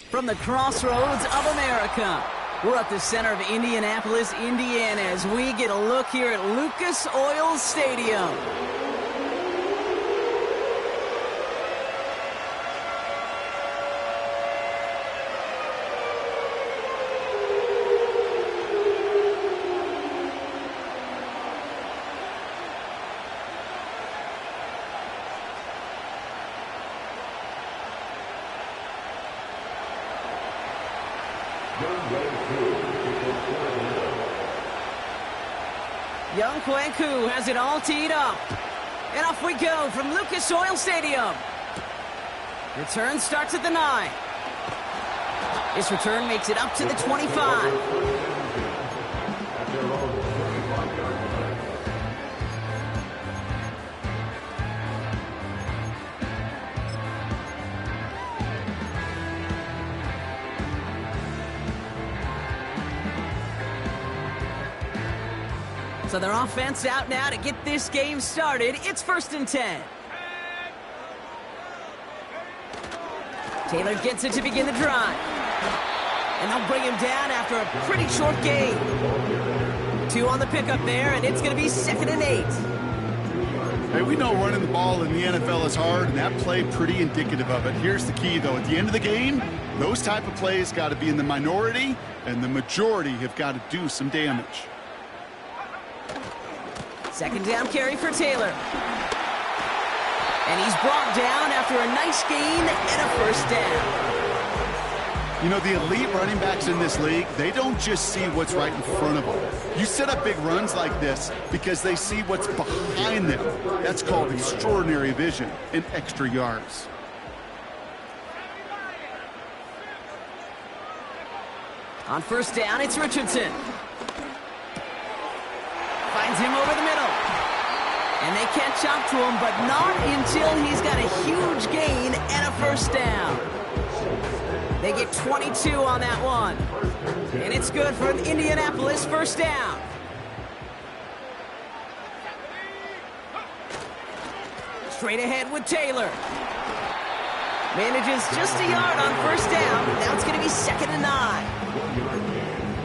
From the crossroads of America, we're at the center of Indianapolis, Indiana, as we get a look here at Lucas Oil Stadium. Young Kweku has it all teed up. And off we go from Lucas Oil Stadium. Return starts at the 9. This return makes it up to the 25. So their offense out now to get this game started. It's 1st and 10. Taylor gets it to begin the drive. And they'll bring him down after a pretty short gain. 2 on the pickup there, and it's going to be 2nd and 8. Hey, we know running the ball in the NFL is hard, and that play pretty indicative of it. Here's the key, though. At the end of the game, those type of plays got to be in the minority, and the majority have got to do some damage. 2nd down carry for Taylor. And he's brought down after a nice gain and a 1st down. You know, the elite running backs in this league, they don't just see what's right in front of them. You set up big runs like this because they see what's behind them. That's called extraordinary vision and extra yards. On 1st down, it's Richardson. Finds him over the middle. And they catch up to him, but not until he's got a huge gain and a 1st down. They get 22 on that one. And it's good for an Indianapolis 1st down. Straight ahead with Taylor. Manages just a yard on 1st down. Now it's going to be 2nd and 9.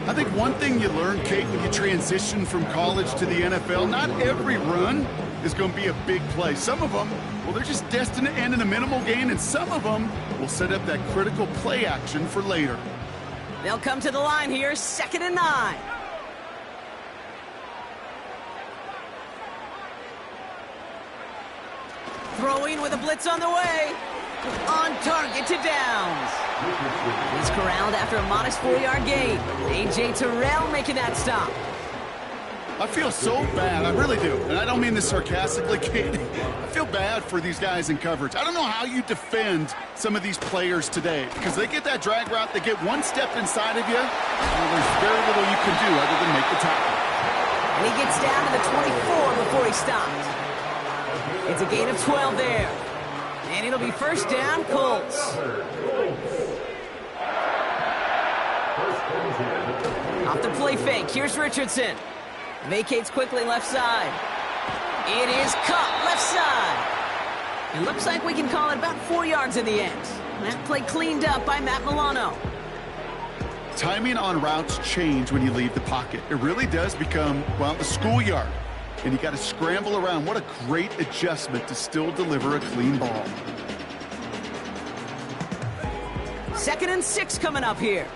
I think one thing you learn, Kate, when you transition from college to the NFL, not every run is going to be a big play. Some of them, well, they're just destined to end in a minimal gain, and some of them will set up that critical play action for later. They'll come to the line here, 2nd and 9. Throwing with a blitz on the way. On target to Downs. He's corralled after a modest 4-yard gain. A.J. Terrell making that stop. I feel so bad, I really do. And I don't mean this sarcastically, Kate. I feel bad for these guys in coverage. I don't know how you defend some of these players today, because they get that drag route, they get one step inside of you, and there's very little you can do other than make the tackle. And he gets down to the 24 before he stops. It's a gain of 12 there. And it'll be 1st down, Colts. Off the play fake, here's Richardson. Vacates quickly left side. It is caught left side. It looks like we can call it about 4 yards in the end. That play cleaned up by Matt Milano. Timing on routes change when you leave the pocket. It really does become, well, the schoolyard. And you got to scramble around. What a great adjustment to still deliver a clean ball. 2nd and 6 coming up here.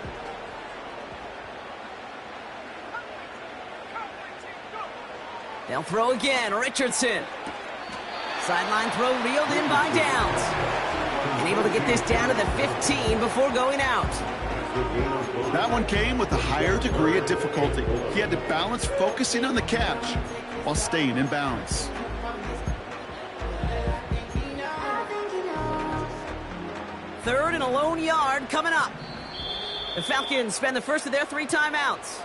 They'll throw again. Richardson. Sideline throw reeled in by Downs. And able to get this down to the 15 before going out. That one came with a higher degree of difficulty. He had to balance focusing on the catch while staying in bounds. Third and a lone yard coming up. The Falcons spend the first of their 3 timeouts.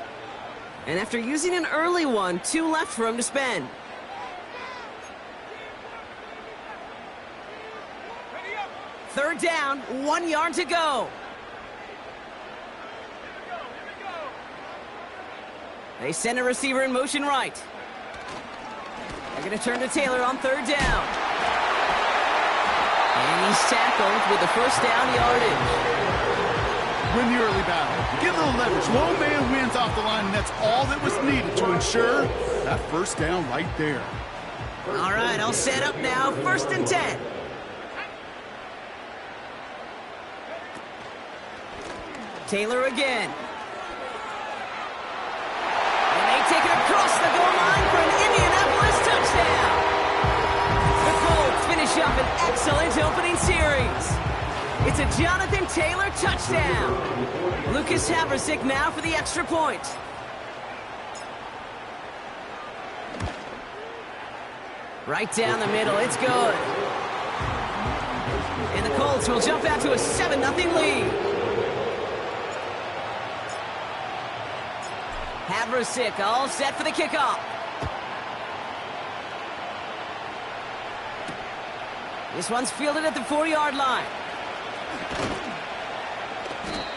And after using an early one, 2 left for him to spend. Third down, 1 yard to go. They send a receiver in motion right. They're going to turn to Taylor on third down. And he's tackled with the first down yardage. Win the early battle. Get a little leverage. Low man wins off the line, and that's all that was needed to ensure that first down right there. All right, I'll set up now. 1st and 10. Taylor again. And they take it across the goal line for an Indianapolis touchdown. The Colts finish up an excellent opening series. It's a Jonathan Taylor touchdown. Lucas Haversick now for the extra point. Right down the middle, it's good. And the Colts will jump out to a 7-0 lead. Haversick all set for the kickoff. This one's fielded at the 4-yard line.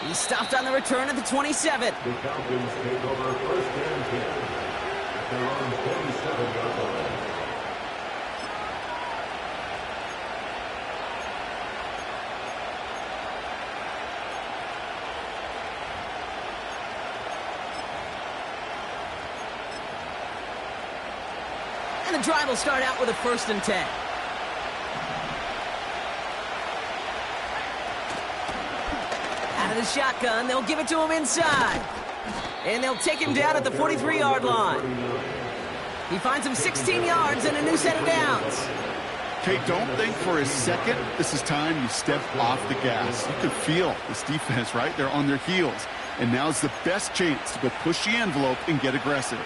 He's stopped on the return at the 27. The Falcons take over 1st and 10. They're on 27-yard line. And the drive will start out with a 1st and 10. Out of the shotgun, they'll give it to him inside. And they'll take him down at the 43-yard line. He finds him 16 yards and a new set of downs. Okay, don't think for a second this is time you step off the gas. You can feel this defense, right? They're on their heels. And now's the best chance to go push the envelope and get aggressive.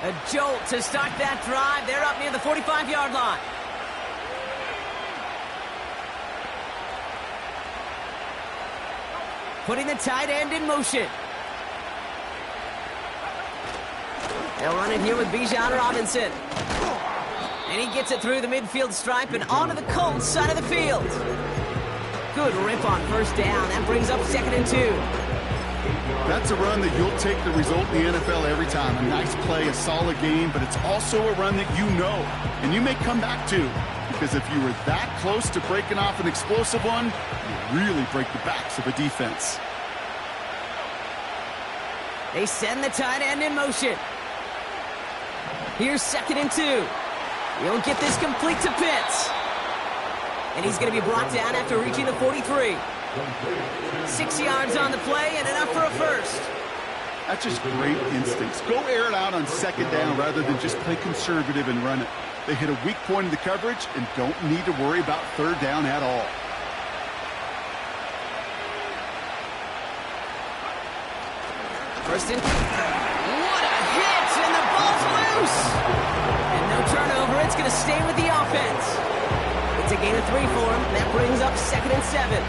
A jolt to start that drive. They're up near the 45-yard line. Putting the tight end in motion. They'll run it here with Bijan Robinson. And he gets it through the midfield stripe and onto the Colts side of the field. Good rip on 1st down. That brings up 2nd and 2. That's a run that you'll take the result in the NFL every time. A nice play, a solid game, but it's also a run that you know and you may come back to. Because if you were that close to breaking off an explosive one, you really break the backs of a defense. They send the tight end in motion. Here's 2nd and 2. He'll get this complete to Pitts. And he's going to be brought down after reaching the 43. 6 yards on the play and enough for a 1st. That's just great instincts. Go air it out on 2nd down rather than just play conservative and run it. They hit a weak point in the coverage and don't need to worry about 3rd down at all. First and what a hit, and the ball's loose. And no turnover, it's going to stay with the offense. It's a gain of 3 for him. That brings up 2nd and 7.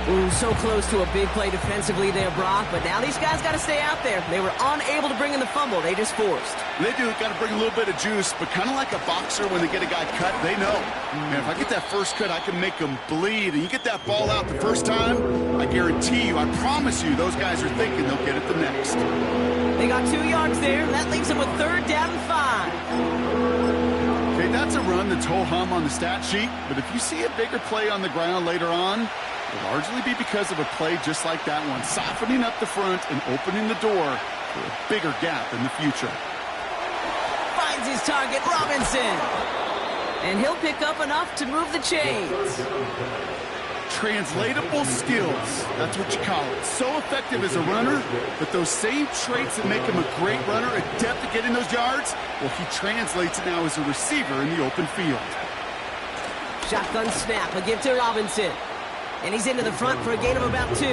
Ooh, so close to a big play defensively there, Brock, but now these guys got to stay out there. They were unable to bring in the fumble. They just forced. They do. Got to bring a little bit of juice, but kind of like a boxer when they get a guy cut, they know. Man, if I get that first cut, I can make them bleed. And you get that ball out the first time, I guarantee you, I promise you, those guys are thinking they'll get it the next. They got 2 yards there, and that leaves them with 3rd down and 5. Okay, that's a run that's ho-hum on the stat sheet, but if you see a bigger play on the ground later on, it'll largely be because of a play just like that one, softening up the front and opening the door for a bigger gap in the future. Finds his target, Robinson. And he'll pick up enough to move the chains. Translatable skills, that's what you call it. So effective as a runner, but those same traits that make him a great runner, adept at getting those yards, well, he translates it now as a receiver in the open field. Shotgun snap, a give to Robinson. And he's into the front for a gain of about 2.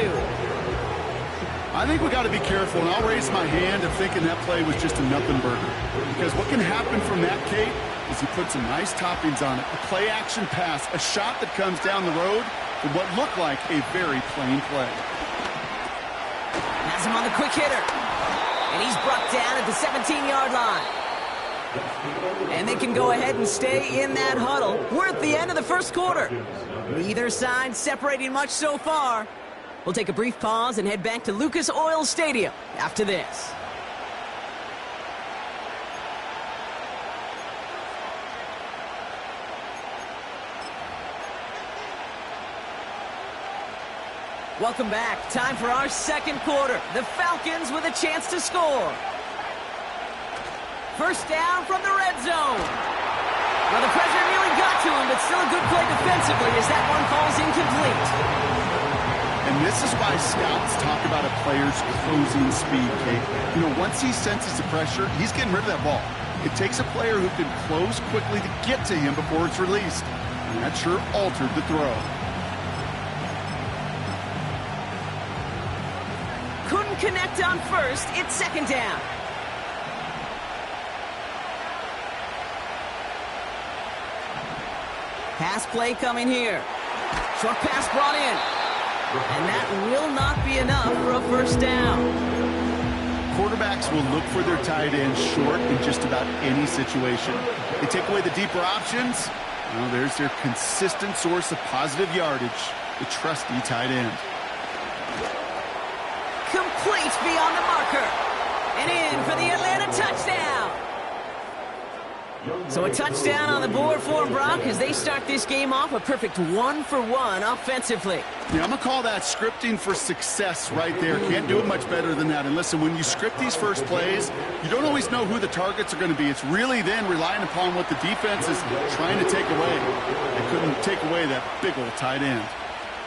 I think we got to be careful, and I'll raise my hand of thinking that play was just a nothing burger. Because what can happen from that, Kate, is you put some nice toppings on it. A play-action pass, a shot that comes down the road for what looked like a very plain play. Has him on the quick hitter. And he's brought down at the 17-yard line. And they can go ahead and stay in that huddle. We're at the end of the first quarter. Neither side separating much so far. We'll take a brief pause and head back to Lucas Oil Stadium after this. Welcome back. Time for our second quarter. The Falcons with a chance to score. First down from the red zone. Well, the pressure nearly got to him, but still a good play defensively as that one falls incomplete. And this is why scouts talk about a player's closing speed, Kate. You know, once he senses the pressure, he's getting rid of that ball. It takes a player who can close quickly to get to him before it's released. And that sure altered the throw. Couldn't connect on first. It's second down. Pass play coming here. Short pass brought in. And that will not be enough for a first down. Quarterbacks will look for their tight end short in just about any situation. They take away the deeper options. Well, there's their consistent source of positive yardage, the trusty tight end. Complete beyond the marker. And in for the Atlanta touchdown. So a touchdown on the board for Brock as they start this game off a perfect 1-for-1 offensively. Yeah, I'm going to call that scripting for success right there. Can't do it much better than that. And listen, when you script these first plays, you don't always know who the targets are going to be. It's really then relying upon what the defense is trying to take away. They couldn't take away that big old tight end.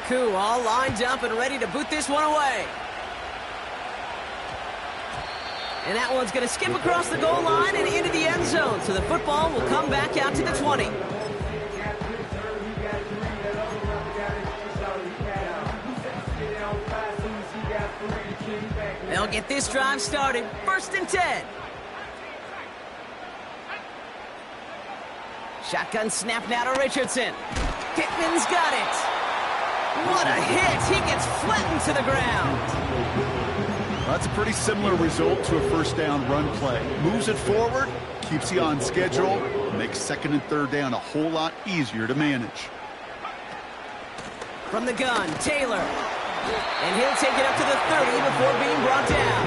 Koo all lined up and ready to boot this one away. And that one's going to skip across the goal line and into the end zone. So the football will come back out to the 20. They'll get this drive started. 1st and 10. Shotgun snap now to Richardson. Pittman's got it. What a hit. He gets flattened to the ground. Well, that's a pretty similar result to a first down run play. Moves it forward, keeps you on schedule, makes 2nd and 3rd down a whole lot easier to manage. From the gun, Taylor. And he'll take it up to the 30 before being brought down.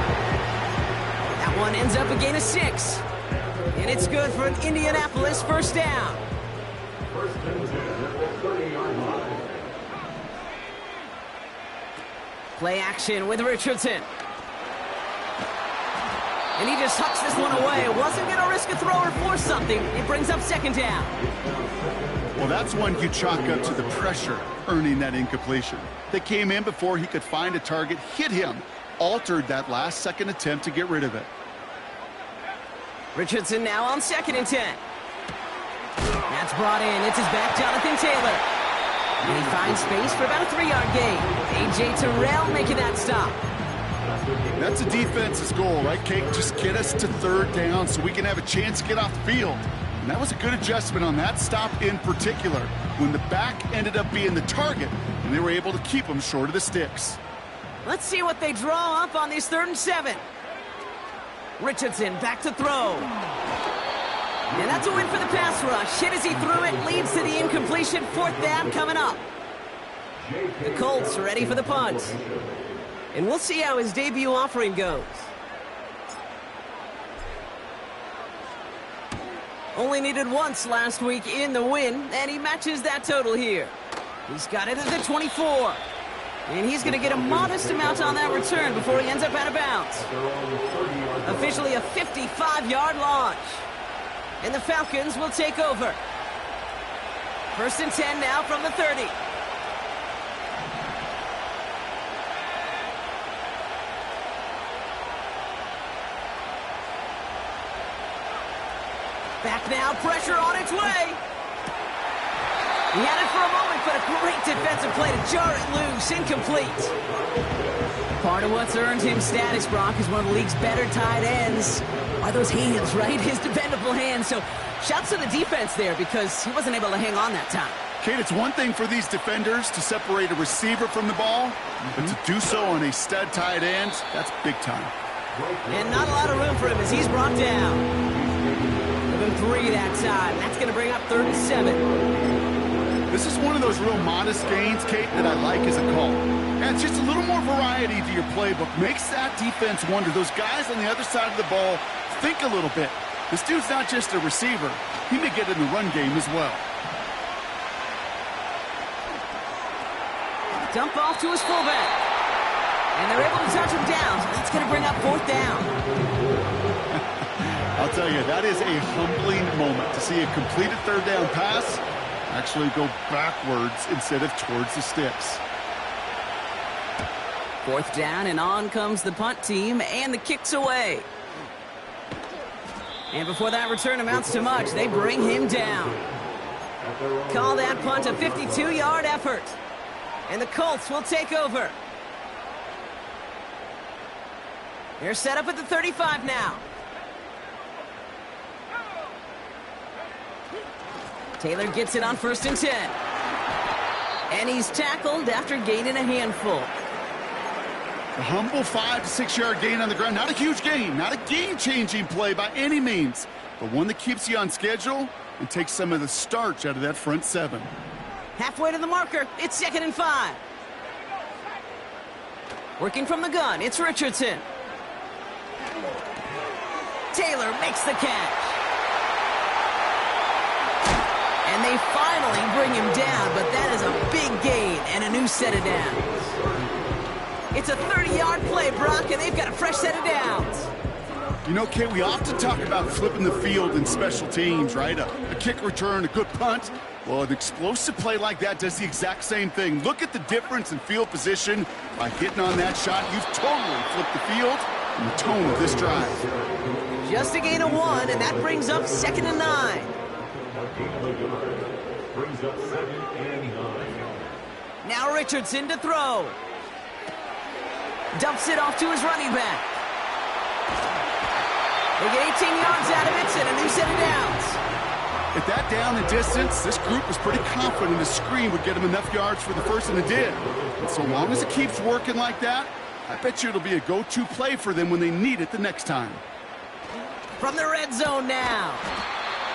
That one ends up a gain of 6. And it's good for an Indianapolis first down. Play action with Richardson. And he just hucks this one away. Wasn't going to risk a throw or force something. It brings up 2nd down. Well, that's one you chalk up to the pressure earning that incompletion. They came in before he could find a target, hit him, altered that last second attempt to get rid of it. Richardson now on 2nd and 10. That's brought in. It's his back, Jonathan Taylor. And he finds space for about a 3-yard gain. A.J. Terrell making that stop. That's a defense's goal, right, Kate? Just get us to 3rd down so we can have a chance to get off the field. And that was a good adjustment on that stop in particular, when the back ended up being the target, and they were able to keep him short of the sticks. Let's see what they draw up on this 3rd and 7. Richardson back to throw. And that's a win for the pass rush. Hit as he threw it, leads to the incompletion. 4th down coming up. The Colts are ready for the punt. And we'll see how his debut offering goes. Only needed once last week in the win, and he matches that total here. He's got it at the 24. And he's going to get a modest amount on that return before he ends up out of bounds. Officially a 55-yard launch. And the Falcons will take over. 1st and 10 now from the 30. Back now, pressure on its way. He had it for a moment, but a great defensive play to jar it loose. Incomplete. Part of what's earned him status, Brock, is one of the league's better tight ends. Are those hands, right? His dependable hands. So shouts to the defense there because he wasn't able to hang on that time. Kate, it's one thing for these defenders to separate a receiver from the ball, but to do so on a stud tight end, that's big time. And not a lot of room for him as he's brought down. Give him 3 that time. That's going to bring up 3rd and 7. This is one of those real modest gains, Kate, that I like as a call. And it's just a little more variety to your playbook. Makes that defense wonder. Those guys on the other side of the ball think a little bit. This dude's not just a receiver. He may get in the run game as well. Dump off to his fullback. And they're able to touch him down, so that's going to bring up 4th down. I'll tell you, that is a humbling moment to see a completed 3rd down pass actually go backwards instead of towards the sticks. 4th down, and on comes the punt team, and the kick's away. And before that return amounts to much, they bring him down. Call that punt a 52-yard effort. And the Colts will take over. They're set up at the 35 now. Taylor gets it on 1st and 10. And he's tackled after gaining a handful. A humble 5 to 6 yard gain on the ground. Not a huge gain, not a game-changing play by any means, but one that keeps you on schedule and takes some of the starch out of that front 7. Halfway to the marker, it's 2nd and 5. Working from the gun, it's Richardson. Taylor makes the catch. And they finally bring him down, but that is a big gain and a new set of downs. It's a 30-yard play, Brock, and they've got a fresh set of downs. You know, Kate, we often talk about flipping the field in special teams, right? A kick return, a good punt. Well, an explosive play like that does the exact same thing. Look at the difference in field position by hitting on that shot. You've totally flipped the field and the tone of this drive. Just a gain of 1, and that brings up 2nd and 9. Brings up 2nd and 9. Now Richardson to throw. Dumps it off to his running back. They get 18 yards out of it and a new set of downs. At that down and distance, this group was pretty confident the screen would get them enough yards for the first, and it did. And so long as it keeps working like that, I bet you it'll be a go-to play for them when they need it the next time. From the red zone now.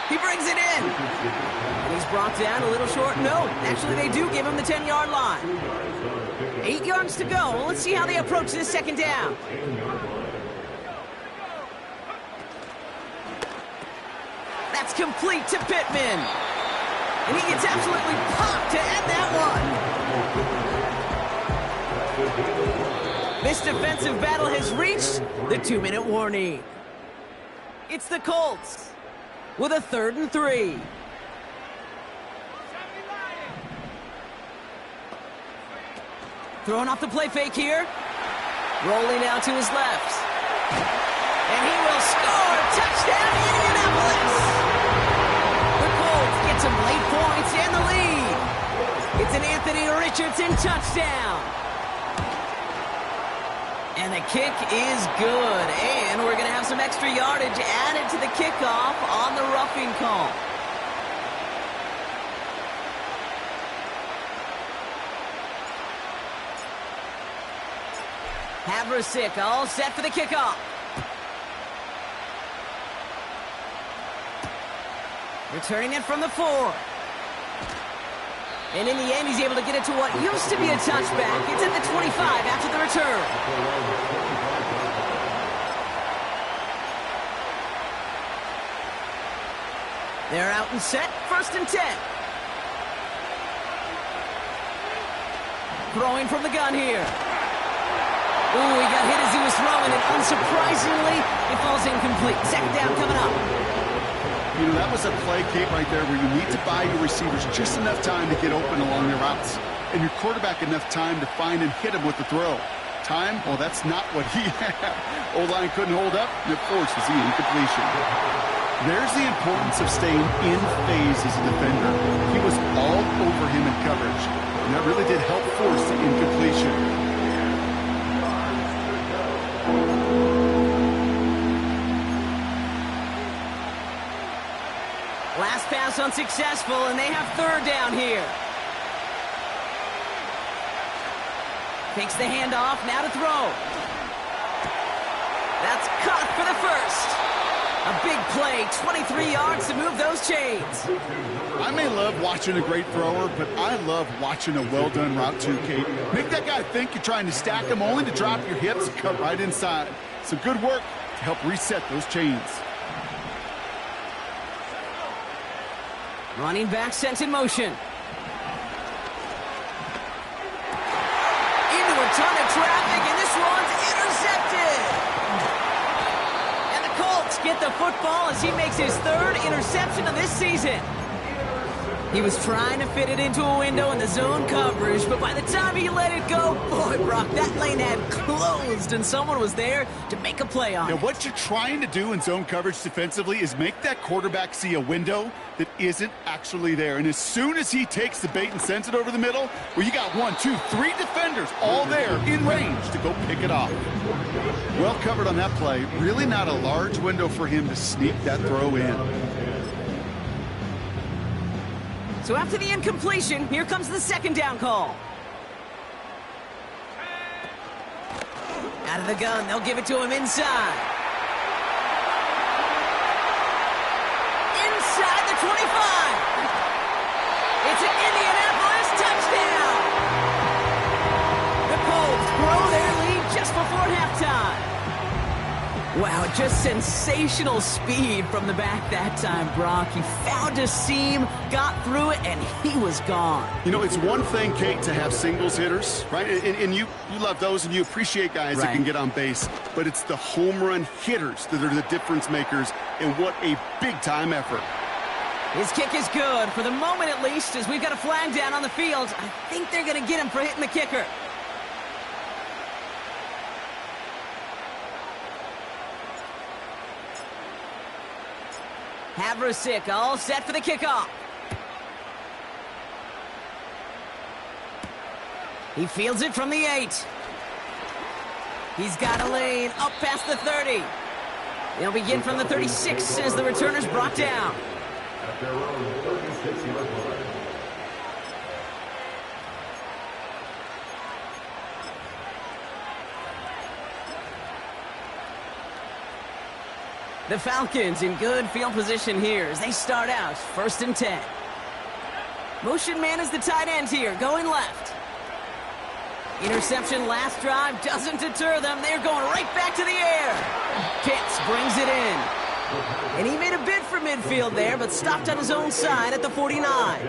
He brings it in. And he's brought down a little short. No, actually they do give him the 10-yard line. 8 yards to go. Well, let's see how they approach this 2nd down. That's complete to Pittman. And he gets absolutely popped to end that one. This defensive battle has reached the 2-minute warning. It's the Colts with a 3rd and 3. Throwing off the play fake here. Rolling out to his left. And he will score. Touchdown, Indianapolis. The Colts get some late points and the lead. It's an Anthony Richardson touchdown. And the kick is good. And we're going to have some extra yardage added to the kickoff on the roughing call. Haversick all set for the kickoff. Returning it from the 4. And in the end, he's able to get it to what used to be a touchback. It's at the 25 after the return. They're out and set, 1st and 10. Throwing from the gun here. Ooh, he got hit as he was throwing it. Unsurprisingly, it falls incomplete. 2nd down coming up. You know, that was a play, Kate, right there where you need to buy your receivers just enough time to get open along their routes. And your quarterback enough time to find and hit him with the throw. Time? Well, that's not what he had. O-line couldn't hold up, and it forces the incompletion. There's the importance of staying in phase as a defender. He was all over him in coverage, and that really did help force the incompletion. Last pass unsuccessful, and they have 3rd down here. Takes the handoff, now to throw. That's caught for the first. A big play, 23 yards to move those chains. I may love watching a great thrower, but I love watching a well-done route too, Kate. Make that guy think you're trying to stack him only to drop your hips and cut right inside. Some good work to help reset those chains. Running back sent in motion. Into a ton of traffic, and this one's intercepted. And the Colts get the football as he makes his third interception of this season. He was trying to fit it into a window in the zone coverage, but by the time he let it go, boy, Brock, that lane had closed, and someone was there to make a play on it. What you're trying to do in zone coverage defensively is make that quarterback see a window that isn't actually there. And as soon as he takes the bait and sends it over the middle, well, you got 1, 2, 3 defenders all there in range to go pick it off. Well covered on that play. Really not a large window for him to sneak that throw in. So after the incompletion, here comes the second down call. Out of the gun, they'll give it to him inside. Inside the 25. It's an Indianapolis touchdown. The Colts grow their lead just before halftime. Wow, just sensational speed from the back that time, Brock. He found a seam, got through it, and he was gone. It's one thing, Kate, to have singles hitters, right? And you love those, and you appreciate guys that can get on base. But it's the home run hitters that are the difference makers, and what a big-time effort. His kick is good, for the moment at least, as we've got a flag down on the field. I think they're going to get him for hitting the kicker. Havrasik all set for the kickoff. He fields it from the 8. He's got a lane up past the 30. They'll begin from the 36 as the returner's brought down. At their own 36-yard line. The Falcons in good field position here as they start out 1st and 10. Motion man is the tight end here, going left. Interception last drive doesn't deter them. They're going right back to the air. Pitts brings it in. And he made a bid for midfield there, but stopped on his own side at the 49.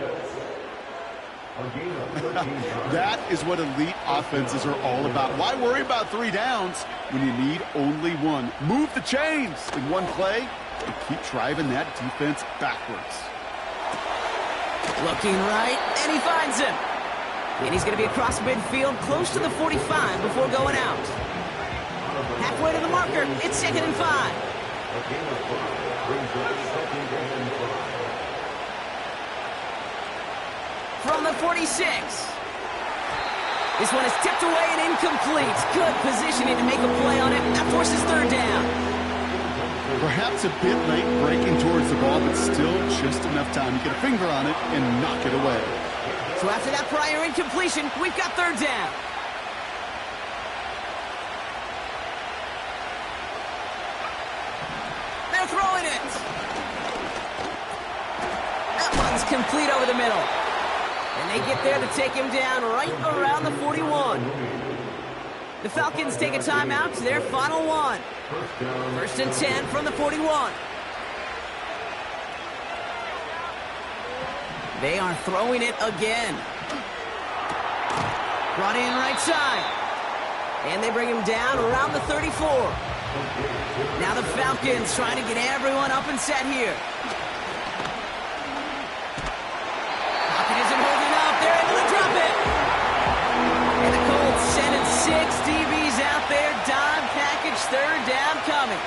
That is what elite offenses are all about. Why worry about 3 downs when you need only 1? Move the chains in one play and keep driving that defense backwards. Looking right, and he finds him. And he's going to be across midfield, close to the 45 before going out. Halfway to the marker, it's 2nd and 5. From the 46. This one is tipped away and incomplete. Good positioning to make a play on it. That forces 3rd down. Perhaps a bit late breaking towards the ball, but still just enough time to get a finger on it and knock it away. So after that prior incompletion, we've got 3rd down. They're throwing it. That one's complete over the middle. And they get there to take him down right around the 41. The Falcons take a timeout to their final 1. 1st and 10 from the 41. They are throwing it again. Brought in right side. And they bring him down around the 34. Now the Falcons trying to get everyone up and set here. Pocket isn't holding up. They're able to drop it. And the Colts sending 6 DBs out there. Dime package, 3rd down coming.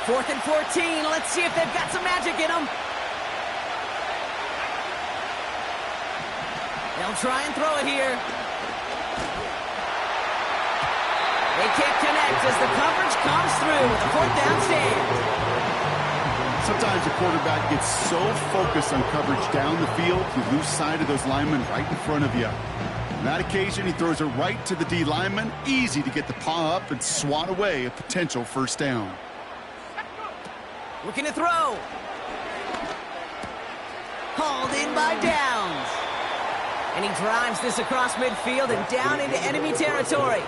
4th and 14. Let's see if they've got some magic in them. They'll try and throw it here. They can't connect as the coverage comes through with a 4th down stand. Sometimes a quarterback gets so focused on coverage down the field, you lose sight of those linemen right in front of you. On that occasion, he throws it right to the D lineman. Easy to get the paw up and swat away a potential 1st down. Looking to throw. Hauled in by Downs. And he drives this across midfield and down into enemy territory.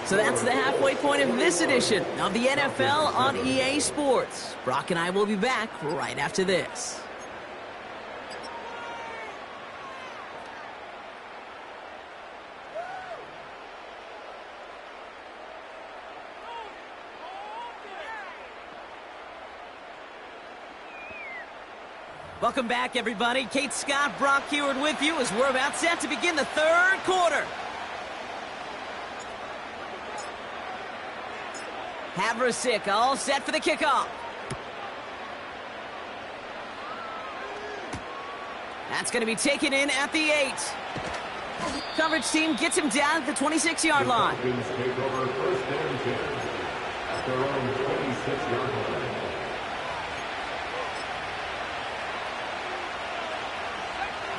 So that's the halfway point of this edition of the NFL on EA Sports. Brock and I will be back right after this. Welcome back, everybody. Kate Scott, Brock Heward with you as we're about set to begin the 3rd quarter. Havrasik all set for the kickoff. That's going to be taken in at the 8. Coverage team gets him down at the 26-yard line. Falcons take over 1st and 10 at their own 26-yard line.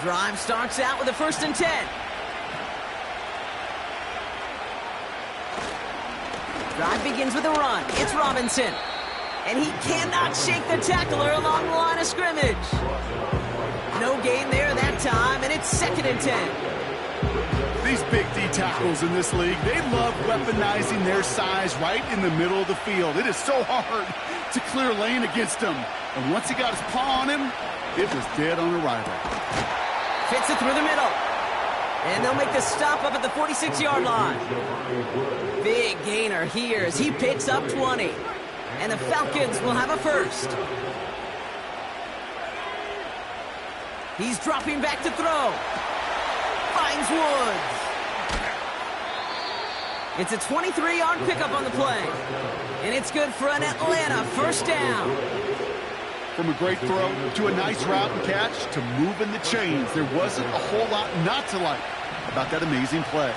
Drive starts out with a 1st and 10. Drive begins with a run. It's Robinson. And he cannot shake the tackler along the line of scrimmage. No gain there that time, and it's 2nd and 10. These big D tackles in this league, they love weaponizing their size right in the middle of the field. It is so hard to clear lane against him. And once he got his paw on him, it was dead on arrival. Fits it through the middle. And they'll make the stop up at the 46-yard line. Big gainer here as he picks up 20. And the Falcons will have a 1st. He's dropping back to throw. Finds Woods. It's a 23-yard pickup on the play. And it's good for an Atlanta 1st down. From a great throw to a nice route and catch to moving the chains, there wasn't a whole lot not to like about that amazing play.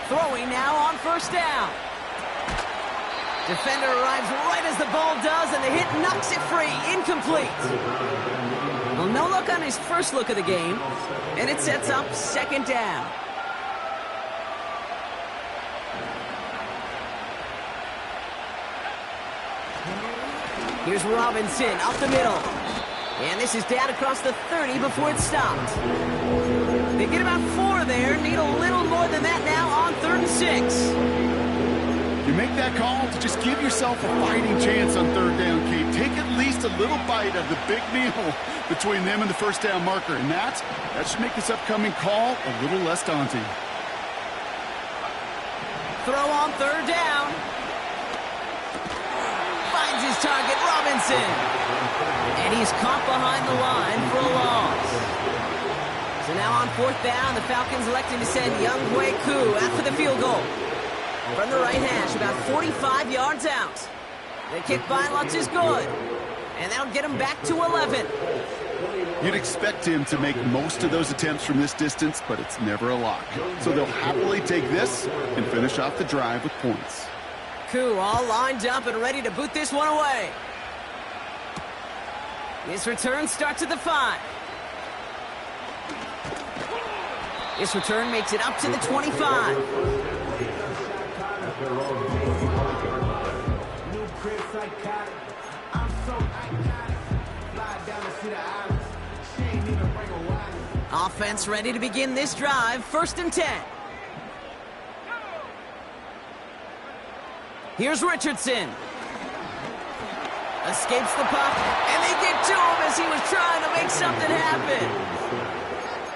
Throwing now on 1st down. Defender arrives right as the ball does, and the hit knocks it free. Incomplete. Well, no look on his first look of the game, and it sets up 2nd down. Here's Robinson up the middle. And this is down across the 30 before it's stopped. They get about 4 there. Need a little more than that now on 3rd and 6. You make that call to just give yourself a fighting chance on 3rd down, Kate. Take at least a little bite of the big meal between them and the 1st down marker. And that should make this upcoming call a little less daunting. Throw on 3rd down. Finds his target, Robinson. And he's caught behind the line for a loss. So now on 4th down, the Falcons electing to send Younghoe Koo after the field goal. From the right hash, about 45 yards out. The kick by Lutz is good. And that'll get him back to 11. You'd expect him to make most of those attempts from this distance, but it's never a lock. So they'll happily take this and finish off the drive with points. Koo all lined up and ready to boot this one away. This return starts at the 5. This return makes it up to the 25. Offense ready to begin this drive. 1st and 10. Here's Richardson. Escapes the puck, and they get to him as he was trying to make something happen.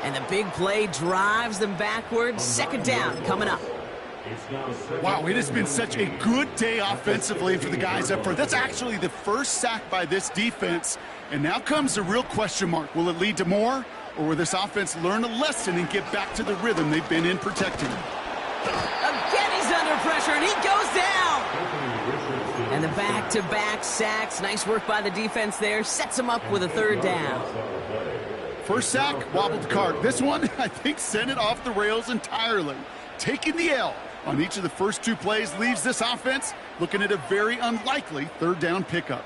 And the big play drives them backwards. 2nd down coming up. Wow, it has been such a good day offensively for the guys up front. That's actually the first sack by this defense. And now comes the real question mark. Will it lead to more, or will this offense learn a lesson and get back to the rhythm they've been in protecting? Again, he's under pressure. pressure, and he goes down. And the back-to-back sacks. Nice work by the defense there. Sets him up with a third down. First sack, wobbled the cart. This one, I think, sent it off the rails entirely. Taking the L on each of the first two plays leaves this offense looking at a very unlikely third down pickup.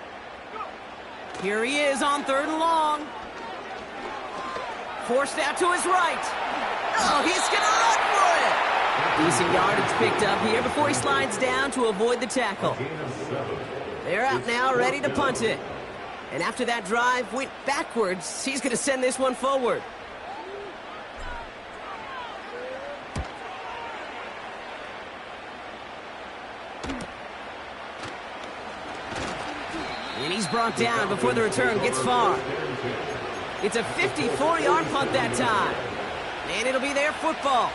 Here he is on 3rd and long. Forced out to his right. Oh, he's going to run for it. Decent yardage picked up here before he slides down to avoid the tackle. They're out now, ready to punt it. And after that drive went backwards, he's going to send this one forward. And he's brought down before the return gets far. It's a 54-yard punt that time. And it'll be their football.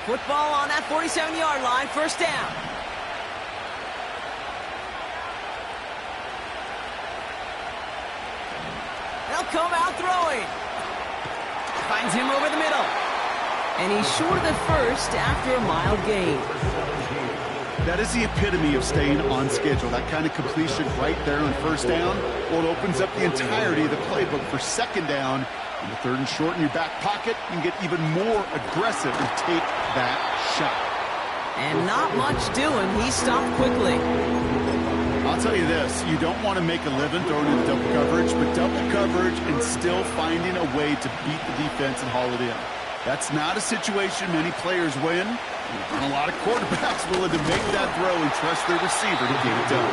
Football on that 47-yard line, first down. They'll come out throwing. Finds him over the middle. And he's short of the first after a mild gain. That is the epitome of staying on schedule. That kind of completion right there on first down. Well, it opens up the entirety of the playbook for second down. In the 3rd and short in your back pocket, you can get even more aggressive and take that shot. And not much doing. He stopped quickly. I'll tell you this, you don't want to make a living throwing in double coverage, but double coverage and still finding a way to beat the defense and haul it in. That's not a situation many players win. And a lot of quarterbacks willing to make that throw and trust their receiver to get it done.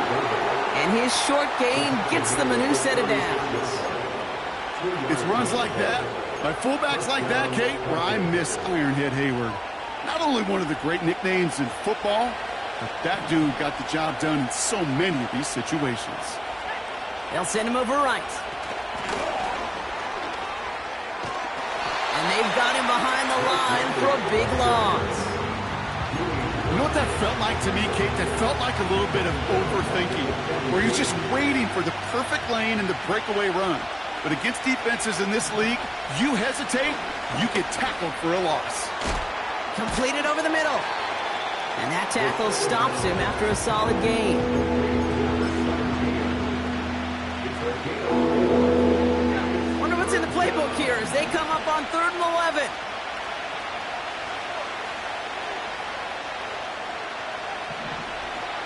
And his short gain gets them a new set of downs. It's runs like that, by fullbacks like that, Kate, where I miss Ironhead Hayward. Not only one of the great nicknames in football, but that dude got the job done in so many of these situations. They'll send him over right. And they've got him behind the line for a big loss. You know what that felt like to me, Kate? That felt like a little bit of overthinking, where you're just waiting for the perfect lane and the breakaway run. But against defenses in this league, you hesitate, you get tackled for a loss. Completed over the middle. And that tackle stops him after a solid gain. Wonder what's in the playbook here as they come up on 3rd and 11.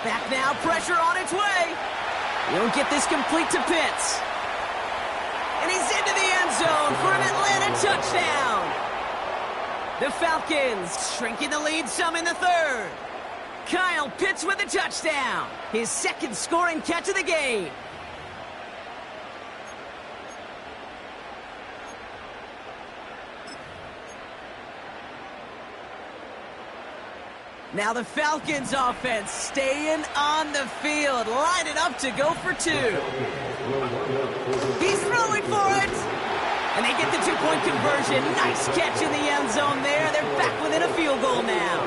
Back now, pressure on its way. He'll get this complete to Pitts. And he's into the end zone for an Atlanta touchdown. The Falcons shrinking the lead some in the 3rd. Kyle Pitts with a touchdown. His 2nd scoring catch of the game. Now the Falcons offense staying on the field. Line it up to go for 2. He's throwing for it. And they get the 2-point conversion. Nice catch in the end zone there. They're back within a field goal now.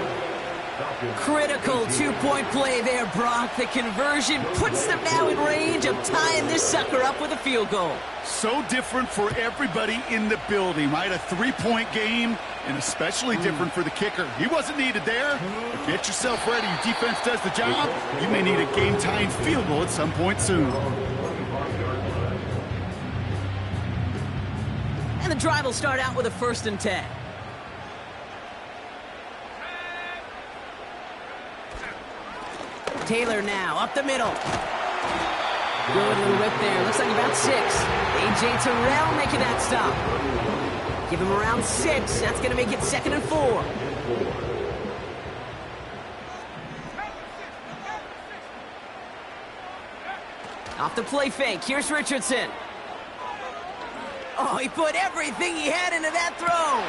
Critical 2-point play there, Brock. The conversion puts them now in range of tying this sucker up with a field goal. So different for everybody in the building, right? A 3-point game, and especially different for the kicker. He wasn't needed there, but get yourself ready. Your defense does the job. You may need a game-tying field goal at some point soon. And the drive will start out with a 1st and 10. Taylor now up the middle. Good little whip there. Looks like about 6. A.J. Terrell making that stop. Give him around 6. That's going to make it 2nd and 4. Off the play fake. Here's Richardson. Oh, he put everything he had into that throw.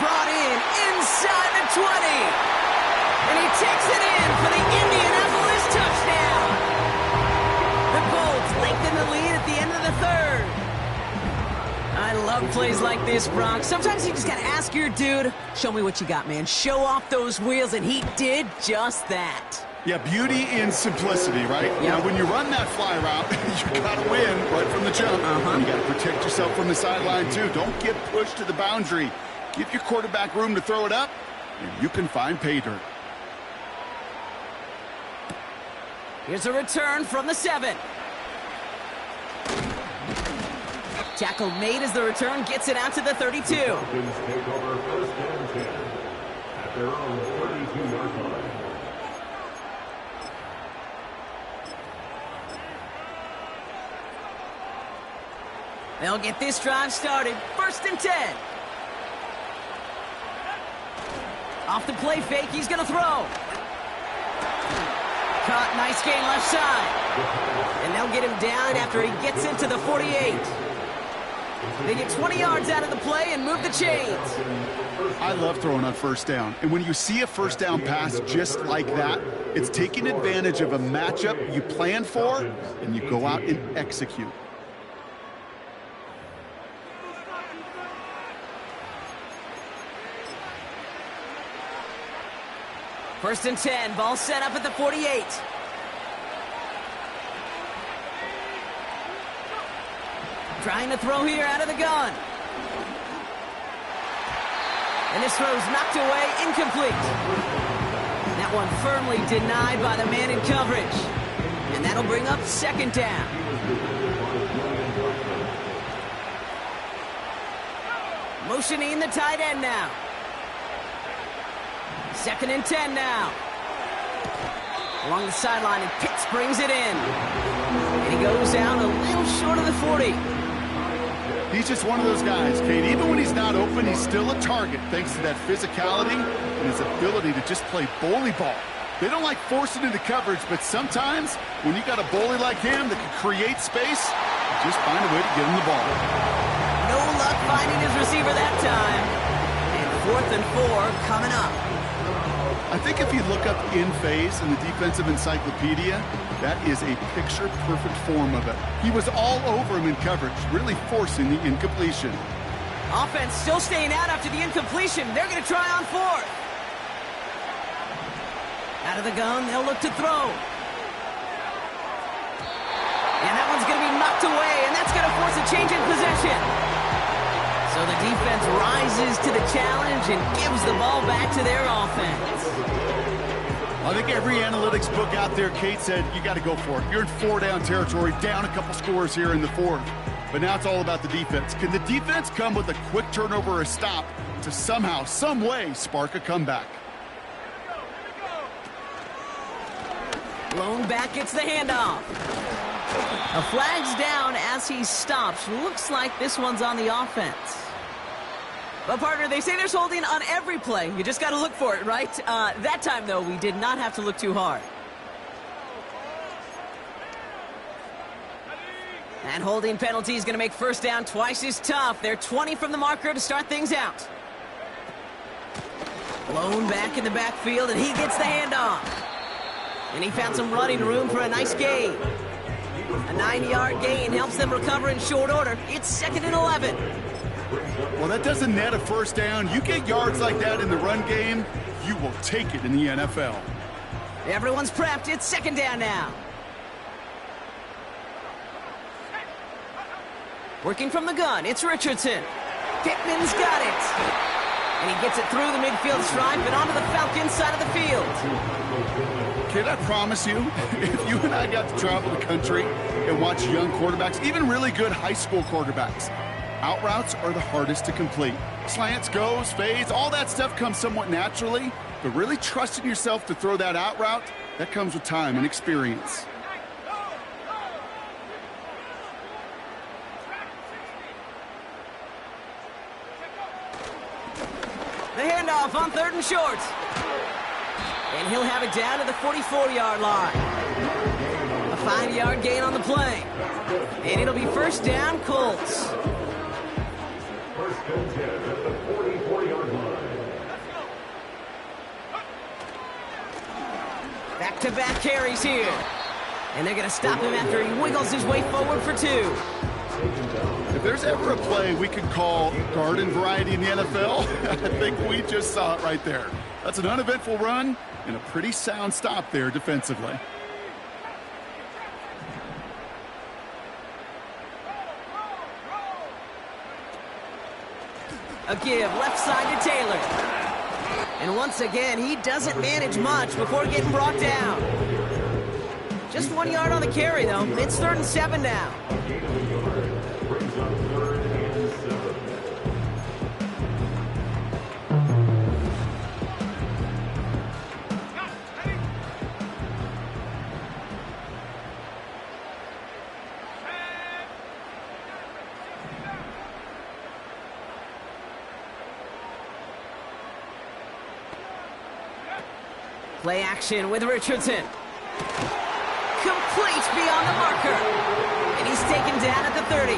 Brought in inside the 20. And he takes it in for the Indianapolis touchdown. The Colts lengthen the lead at the end of the 3rd. I love plays like this, Brock. Sometimes you just got to ask your dude, show me what you got, man. Show off those wheels, and he did just that. Yeah, beauty in simplicity, right? Yep. Now, when you run that fly route, you got to win right from the jump. And you got to protect yourself from the sideline, too. Don't get pushed to the boundary. Give your quarterback room to throw it up, and you can find pay dirt. Here's a return from the 7. Tackle made as the return gets it out to the 32. Falcons take over first and 10 at their own 32-yard line. They'll get this drive started. First and 10. Off the play fake, he's going to throw. Caught, nice gain left side. And they'll get him down after he gets into the 48. They get 20 yards out of the play and move the chains. I love throwing on first down. And when you see a first down pass just like that, it's taking advantage of a matchup you plan for, and you go out and execute. First and 10, ball set up at the 48. Trying to throw here out of the gun. And this throw's knocked away, incomplete. That one firmly denied by the man in coverage. And that'll bring up second down. Motioning the tight end now. Second and 10 now. Along the sideline, and Pitts brings it in. And he goes out a little short of the 40. He's just one of those guys, Kate. Even when he's not open, he's still a target thanks to that physicality and his ability to just play bully ball. They don't like forcing into coverage, but sometimes when you got a bully like him that can create space, just find a way to get him the ball. No luck finding his receiver that time. And 4th and 4 coming up. I think if you look up in phase in the defensive encyclopedia, that is a picture-perfect form of it. He was all over him in coverage, really forcing the incompletion. Offense still staying out after the incompletion. They're going to try on 4th. Out of the gun, they'll look to throw. And that one's going to be knocked away, and that's going to force a change in possession. So the defense rises to the challenge and gives the ball back to their offense. I think every analytics book out there, Kate, said you got to go for it. You're in 4-down territory, down a couple scores here in the 4th. But now it's all about the defense. Can the defense come with a quick turnover or a stop to somehow, some way, spark a comeback? Blown back gets the handoff. A flag's down as he stops. Looks like this one's on the offense. But, partner, they say there's holding on every play. You just got to look for it, right? That time, though, we did not have to look too hard. And holding penalty is going to make first down twice as tough. They're 20 from the marker to start things out. Blown back in the backfield, and he gets the handoff. And he found some running room for a nice gain. A 9-yard gain helps them recover in short order. It's 2nd and 11. Well, that doesn't net a first down. You get yards like that in the run game, you will take it in the NFL. Everyone's prepped. It's 2nd down now. Working from the gun, it's Richardson. Pittman's got it. And he gets it through the midfield stripe and onto the Falcons side of the field. Kid, I promise you, if you and I got to travel the country and watch young quarterbacks, even really good high school quarterbacks, out routes are the hardest to complete. Slants, goes, fades, all that stuff comes somewhat naturally, but really trusting yourself to throw that out route, that comes with time and experience. The handoff on 3rd and short. And he'll have it down to the 44-yard line. A 5-yard gain on the play. And it'll be first down, Colts. First and 10 at the 44-yard line. Back-to-back carries here. And they're going to stop him after he wiggles his way forward for 2. If there's ever a play we could call garden variety in the NFL, I think we just saw it right there. That's an uneventful run and a pretty sound stop there defensively. A give left side to Taylor. And once again, he doesn't manage much before getting brought down. Just 1 yard on the carry, though. It's 3rd and 7 now. Brings up 3rd and 7. Play action with Richardson. Complete beyond the marker. And he's taken down at the 30.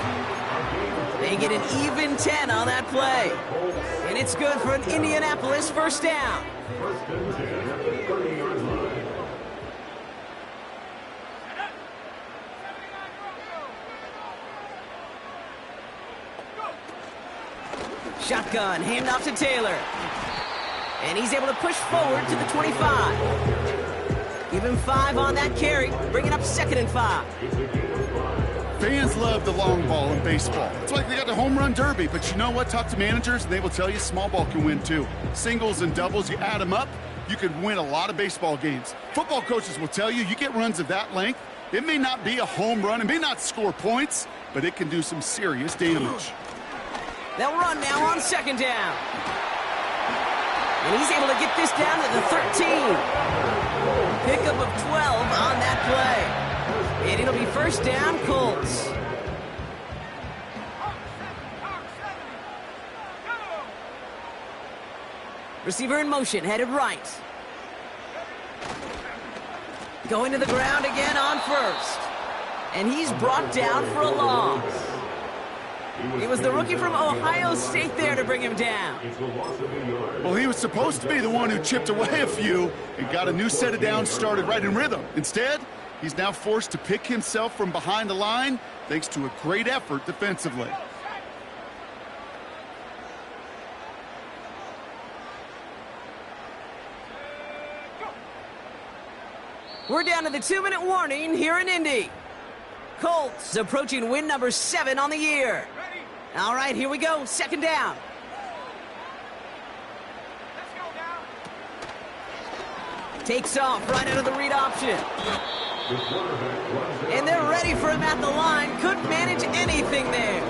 They get an even 10 on that play. And it's good for an Indianapolis first down. First and 10 at the 30-yard line. Shotgun, hand off to Taylor. And he's able to push forward to the 25. Give him 5 on that carry, bringing up 2nd and 5. Fans love the long ball in baseball. It's like they got the home run derby, but you know what? Talk to managers, and they will tell you small ball can win too. Singles and doubles, you add them up, you could win a lot of baseball games. Football coaches will tell you, you get runs of that length, it may not be a home run, it may not score points, but it can do some serious damage. They'll run now on 2nd down. And he's able to get this down to the 13. Pickup of 12 on that play. And it'll be first down, Colts. Receiver in motion, headed right. Going to the ground again on 1st. And he's brought down for a loss. It was the rookie from Ohio State there to bring him down. Well, he was supposed to be the one who chipped away a few and got a new set of downs started right in rhythm. Instead, he's now forced to pick himself from behind the line thanks to a great effort defensively. We're down to the 2-minute warning here in Indy. Colts approaching win number 7 on the year. All right, here we go. 2nd down. Takes off right out of the read option. And they're ready for him at the line. Couldn't manage anything there.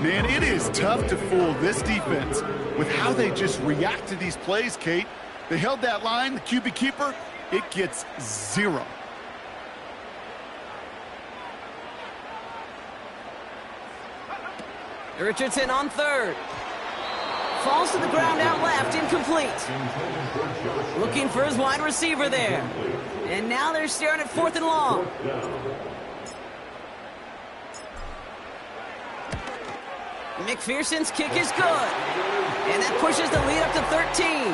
Man, it is tough to fool this defense with how they just react to these plays, Kate. They held that line, the QB keeper, it gets 0. Richardson on 3rd. Falls to the ground out left, incomplete. Looking for his wide receiver there. And now they're staring at 4th and long. McPherson's kick is good. And that pushes the lead up to 13.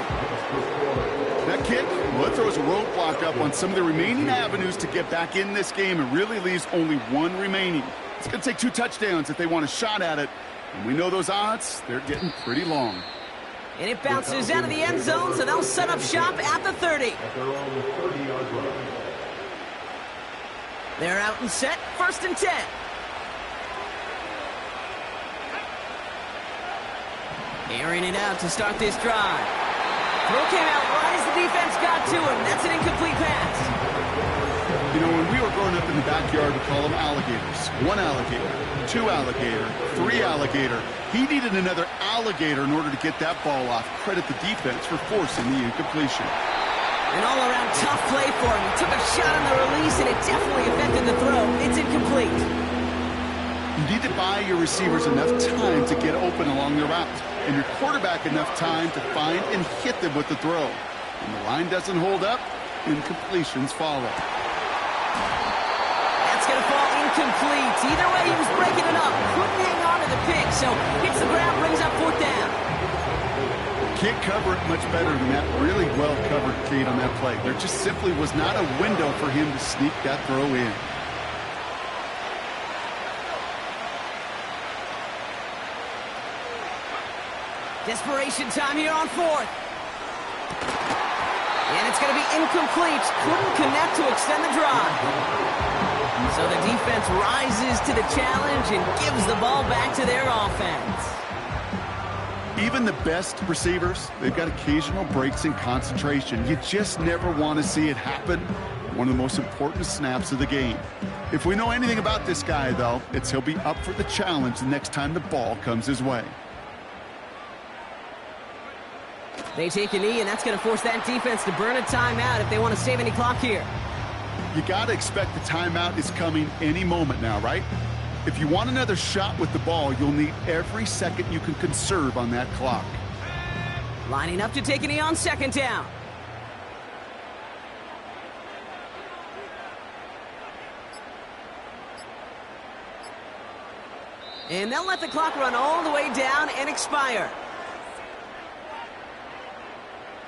That kick, well, it throws a roadblock up on some of the remaining avenues to get back in this game and really leaves only 1 remaining. It's going to take 2 touchdowns if they want a shot at it. And we know those odds, they're getting pretty long. And it bounces out of the end zone, so they'll set up shop at the 30. At their own 30-yard line. They're out and set, 1st and 10. Airing it out to start this drive. Throw came out right as the defense got to him. That's an incomplete pass. You know, when we were growing up in the backyard, we call them alligators. 1 alligator, 2 alligator, 3 alligator. He needed another alligator in order to get that ball off. Credit the defense for forcing the incompletion. An all-around tough play for him. He took a shot on the release, and it definitely affected the throw. It's incomplete. You need to buy your receivers enough time to get open along their route, and your quarterback enough time to find and hit them with the throw. When the line doesn't hold up, incompletions follow. That's going to fall incomplete. Either way, he was breaking it up. Couldn't hang on to the pick, so hits the ground, brings up 4th down. Can't cover it much better than that. Really well covered, Kate, on that play. There just simply was not a window for him to sneak that throw in. Desperation time here on 4th. And it's going to be incomplete. Couldn't connect to extend the drive. So the defense rises to the challenge and gives the ball back to their offense. Even the best receivers, they've got occasional breaks in concentration. You just never want to see it happen. one of the most important snaps of the game. If we know anything about this guy, though, it's he'll be up for the challenge the next time the ball comes his way. They take a knee, and that's going to force that defense to burn a timeout if they want to save any clock here. You got to expect the timeout is coming any moment now, right? If you want another shot with the ball, you'll need every second you can conserve on that clock. Lining up to take a knee on second down. And they'll let the clock run all the way down and expire.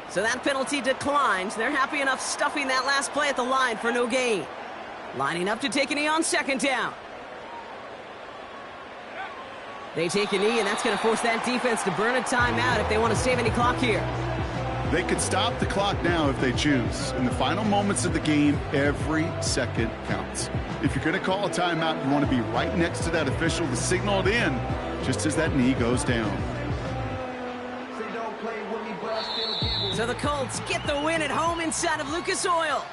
So that penalty declines. They're happy enough stuffing that last play at the line for no gain. Lining up to take a knee on second down. They take a knee, and that's going to force that defense to burn a timeout if they want to save any clock here. They could stop the clock now if they choose. In the final moments of the game, every second counts. If you're going to call a timeout, you want to be right next to that official to signal it in just as that knee goes down. So the Colts get the win at home inside of Lucas Oil.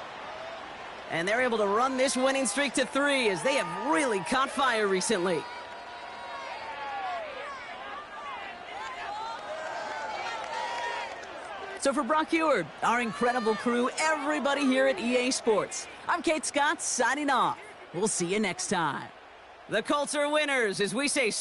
And they're able to run this winning streak to 3 as they have really caught fire recently. So for Brock Eward, our incredible crew, everybody here at EA Sports, I'm Kate Scott signing off. We'll see you next time. The Colts are winners as we say